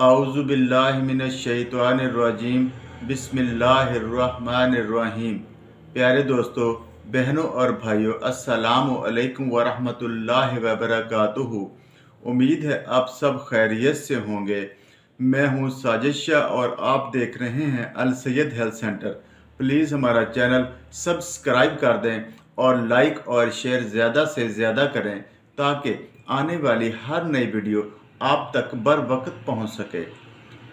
औज़ु बिल्लाहि मिनश शैतानिर रजीम बिस्मिल्लाहिर्रहमानिर्रहीम। प्यारे दोस्तों, बहनों और भाइयों, अस्सलामु अलैकुम वरहमतुल्लाहि वबरकातुहू। उम्मीद है आप सब खैरियत से होंगे। मैं हूं साजिशा और आप देख रहे हैं अल सैयद हेल्थ सेंटर। प्लीज़ हमारा चैनल सब्सक्राइब कर दें और लाइक और शेयर ज़्यादा से ज़्यादा करें ताकि आने वाली हर नई वीडियो आप तक बर वक्त पहुँच सके।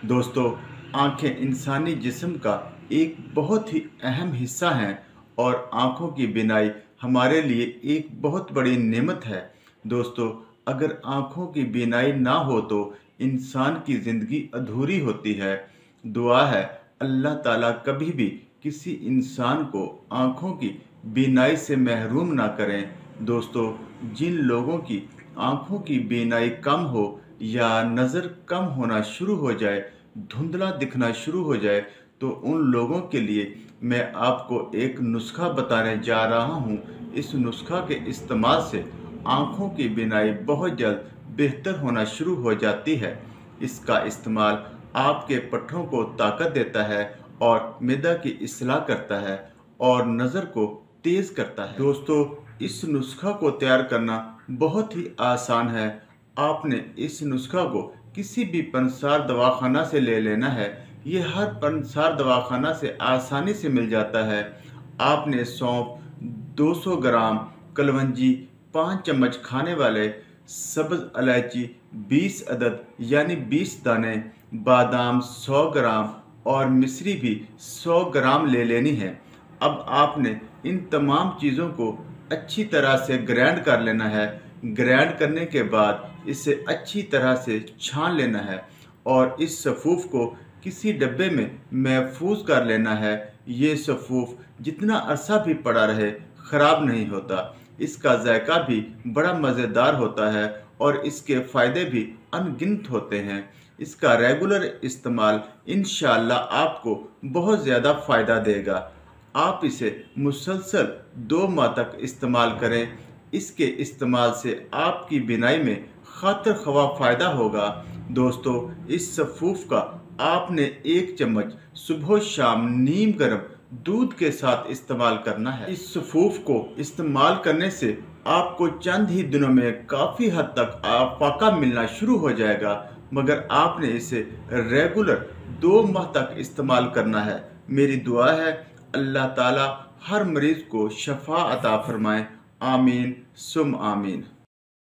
दोस्तों, आँखें इंसानी जिस्म का एक बहुत ही अहम हिस्सा हैं और आँखों की बीनाई हमारे लिए एक बहुत बड़ी नेमत है। दोस्तों, अगर आँखों की बीनाई ना हो तो इंसान की ज़िंदगी अधूरी होती है। दुआ है अल्लाह ताला कभी भी किसी इंसान को आँखों की बीनाई से महरूम ना करें। दोस्तों, जिन लोगों की आँखों की बीनाई कम हो या नज़र कम होना शुरू हो जाए, धुंधला दिखना शुरू हो जाए, तो उन लोगों के लिए मैं आपको एक नुस्खा बताने जा रहा हूँ। इस नुस्खा के इस्तेमाल से आँखों की बीनाई बहुत जल्द बेहतर होना शुरू हो जाती है। इसका इस्तेमाल आपके पट्ठों को ताकत देता है और मैदा की इस्लाह करता है और नज़र को तेज़ करता है। दोस्तों, इस नुस्खा को तैयार करना बहुत ही आसान है। आपने इस नुस्खा को किसी भी पंसार दवाखाना से ले लेना है। ये हर पंसार दवाखाना से आसानी से मिल जाता है। आपने सौंफ 200 ग्राम, कलवंजी 5 चम्मच खाने वाले, सब्ज़ इलायची 20 अदद यानी 20 दाने, बादाम 100 ग्राम और मिश्री भी 100 ग्राम ले लेनी है। अब आपने इन तमाम चीज़ों को अच्छी तरह से ग्राइंड कर लेना है। ग्राइंड करने के बाद इसे अच्छी तरह से छान लेना है और इस सफ़ूफ को किसी डब्बे में महफूज कर लेना है। ये सफ़ूफ जितना अरसा भी पड़ा रहे ख़राब नहीं होता। इसका जायका भी बड़ा मज़ेदार होता है और इसके फ़ायदे भी अनगिनत होते हैं। इसका रेगुलर इस्तेमाल इंशाअल्लाह आपको बहुत ज़्यादा फ़ायदा देगा। आप इसे मुसलसल 2 माह तक इस्तेमाल करें। इसके इस्तेमाल से आपकी बीनाई में खातिर ख्वाह फ़ायदा होगा। दोस्तों, इस सफ़ूफ का आपने 1 चम्मच सुबह शाम नीम गर्म दूध के साथ इस्तेमाल करना है। इस सफ़ूफ को इस्तेमाल करने से आपको चंद ही दिनों में काफ़ी हद तक आफाका मिलना शुरू हो जाएगा, मगर आपने इसे रेगुलर 2 माह तक इस्तेमाल करना है। मेरी दुआ है अल्लाह ताला हर मरीज़ को शफा अता फरमाए। आमीन सुम आमीन।